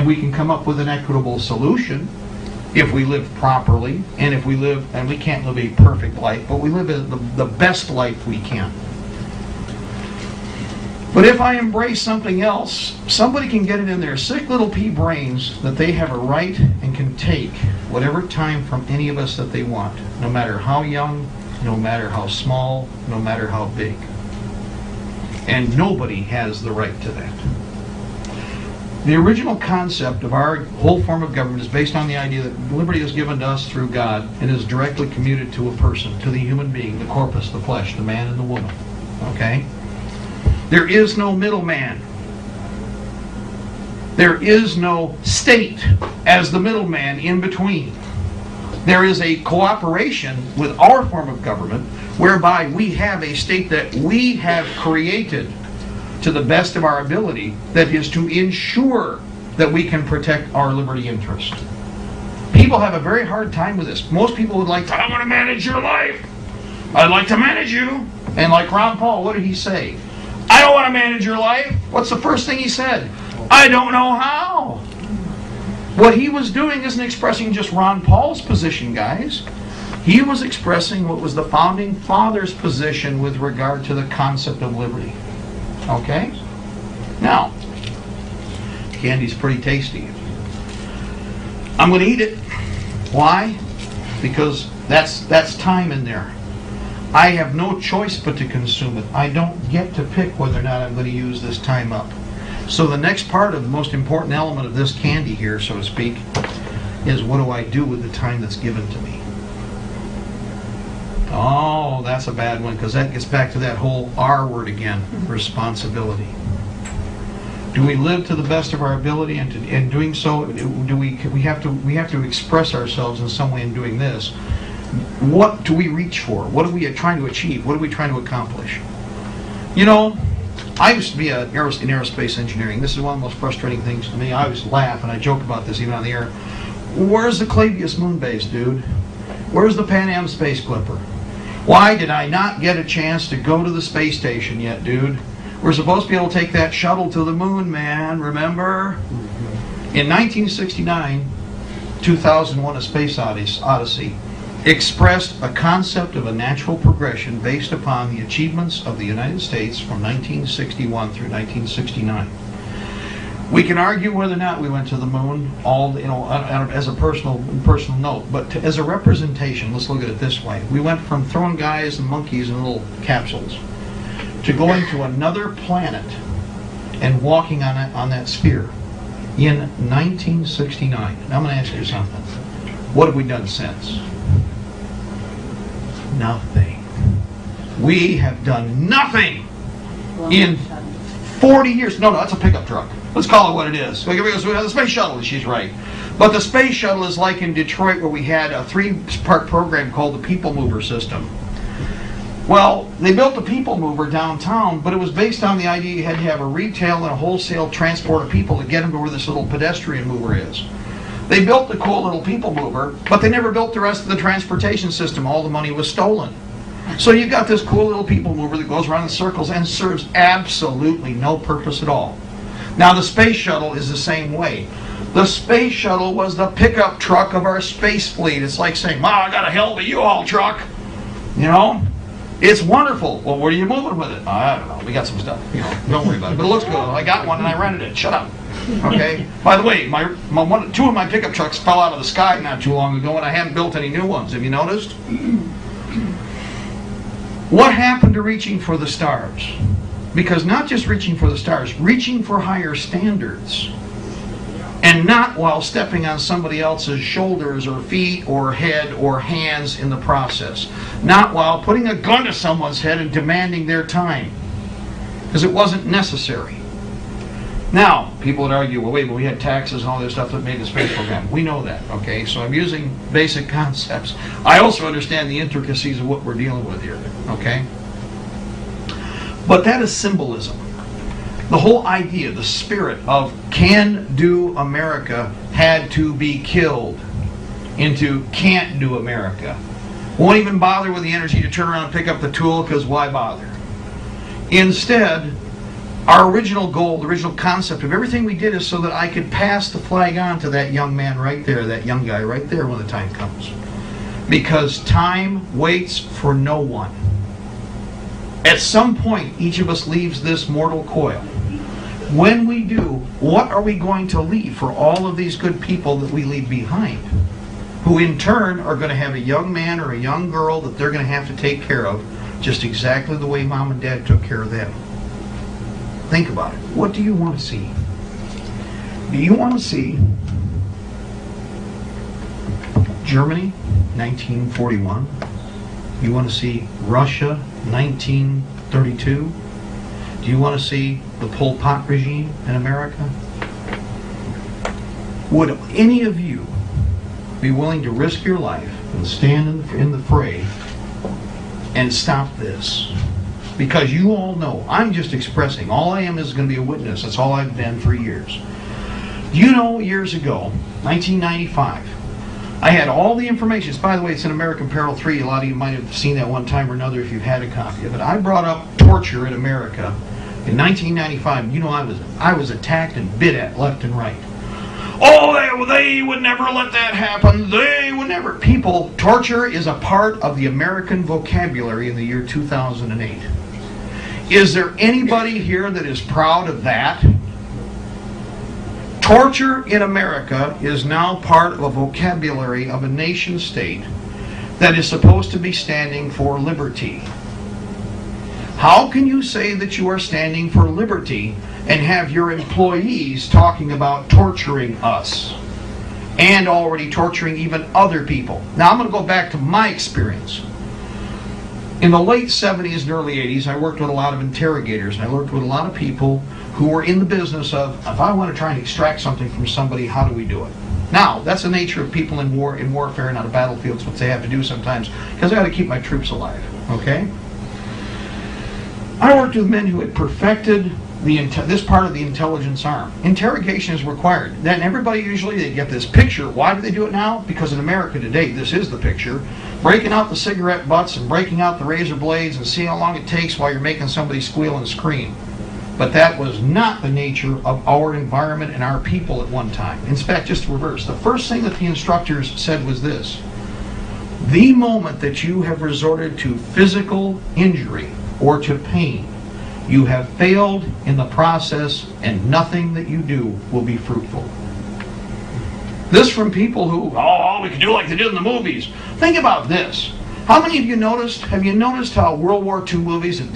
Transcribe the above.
And we can come up with an equitable solution if we live properly, and if we live, and we can't live a perfect life, but we live the best life we can. But if I embrace something else, somebody can get it in their sick little pea brains that they have a right and can take whatever time from any of us that they want, no matter how young, no matter how small, no matter how big. And nobody has the right to that. The original concept of our whole form of government is based on the idea that liberty is given to us through God and is directly commuted to a person, to the human being, the corpus, the flesh, the man and the woman. Okay? There is no middleman. There is no state as the middleman in between. There is a cooperation with our form of government whereby we have a state that we have created to the best of our ability that is to ensure that we can protect our liberty interest. People have a very hard time with this. Most people would like to, I want to manage your life. I'd like to manage you. And like Ron Paul, what did he say? I don't want to manage your life. What's the first thing he said? I don't know how. What he was doing isn't expressing just Ron Paul's position, guys. He was expressing what was the founding fathers' position with regard to the concept of liberty. Okay? Now, candy's pretty tasty. I'm going to eat it. Why? Because that's time in there. I have no choice but to consume it. I don't get to pick whether or not I'm going to use this time up. So the next part of the most important element of this candy here, so to speak, is what do I do with the time that's given to me? Oh, that's a bad one, because that gets back to that whole R word again, responsibility. Do we live to the best of our ability, and in doing so, do we have to express ourselves in some way in doing this? What do we reach for? What are we trying to achieve? What are we trying to accomplish? You know, I used to be in aerospace engineering. This is one of the most frustrating things to me. I always laugh and I joke about this even on the air. Where's the Clavius moon base, dude? Where's the Pan Am space clipper? Why did I not get a chance to go to the space station yet, dude? We're supposed to be able to take that shuttle to the moon, man, remember? In 1969, 2001, A Space Odyssey expressed a concept of a natural progression based upon the achievements of the United States from 1961 through 1969. We can argue whether or not we went to the moon, as a personal note, but as a representation, let's look at it this way. We went from throwing guys and monkeys in little capsules to going to another planet and walking on that sphere in 1969. Now I'm going to ask you something. What have we done since? Nothing. We have done nothing in 40 years. No, that's a pickup truck. Let's call it what it is. The space shuttle, she's right. But the space shuttle is like in Detroit where we had a 3-part program called the People Mover system. Well, they built the People Mover downtown, but it was based on the idea you had to have a retail and a wholesale transport of people to get them to where this little pedestrian mover is. They built the cool little People Mover, but they never built the rest of the transportation system. All the money was stolen. So you've got this cool little People Mover that goes around in circles and serves absolutely no purpose at all. Now the space shuttle is the same way. The space shuttle was the pickup truck of our space fleet. It's like saying, "Wow, I got a hell of a U-Haul truck." You know? It's wonderful. Well, where are you moving with it? I don't know. We got some stuff. You know, don't worry about it. But it looks good. I got one and I rented it. Shut up. Okay? By the way, two of my pickup trucks fell out of the sky not too long ago and I haven't built any new ones. Have you noticed? What happened to reaching for the stars? Because not just reaching for the stars, reaching for higher standards. And not while stepping on somebody else's shoulders or feet or head or hands in the process. Not while putting a gun to someone's head and demanding their time. Because it wasn't necessary. Now, people would argue, well, wait, but we had taxes and all this stuff that made the space program. We know that, okay? So I'm using basic concepts. I also understand the intricacies of what we're dealing with here, okay? But that is symbolism. The whole idea, the spirit of can-do America had to be killed into can't-do America. Won't even bother with the energy to turn around and pick up the tool because why bother? Instead, Our original goal, the original concept of everything we did is so that I could pass the flag on to that young man right there, that young guy right there when the time comes. Because time waits for no one. At some point, each of us leaves this mortal coil. When we do, what are we going to leave for all of these good people that we leave behind? Who in turn are going to have a young man or a young girl that they're going to have to take care of just exactly the way mom and dad took care of them. Think about it. What do you want to see? Do you want to see Germany, 1941? You want to see Russia, 1932? Do you want to see the Pol Pot regime in America? Would any of you be willing to risk your life and stand in the fray and stop this? Because you all know, I'm just expressing, all I am is going to be a witness. That's all I've been for years. You know, years ago, 1995, I had all the information. By the way, it's in American Peril 3. A lot of you might have seen that one time or another if you've had a copy of it. I brought up torture in America in 1995. You know, I was attacked and bit at left and right. Oh, they would never let that happen. They would never. People, torture is a part of the American vocabulary in the year 2008. Is there anybody here that is proud of that? Torture in America is now part of a vocabulary of a nation state that is supposed to be standing for liberty. How can you say that you are standing for liberty and have your employees talking about torturing us and already torturing even other people? Now I'm going to go back to my experience. In the late 70s and early 80s, I worked with a lot of interrogators, and I worked with a lot of people who were in the business of, if I want to try and extract something from somebody, how do we do it? Now, that's the nature of people in warfare and on the battlefields, what they have to do sometimes, because I got to keep my troops alive, okay? I worked with men who had perfected this part of the intelligence arm. Interrogation is required. Then everybody usually, they get this picture. Why do they do it now? Because in America today, this is the picture. Breaking out the cigarette butts and breaking out the razor blades and see how long it takes while you're making somebody squeal and scream. But that was not the nature of our environment and our people at one time. In fact, just reverse. The first thing that the instructors said was this: the moment that you have resorted to physical injury or to pain, you have failed in the process, and nothing that you do will be fruitful. This from people who, we can do like they did in the movies. Think about this. How many of you have you noticed how World War II movies have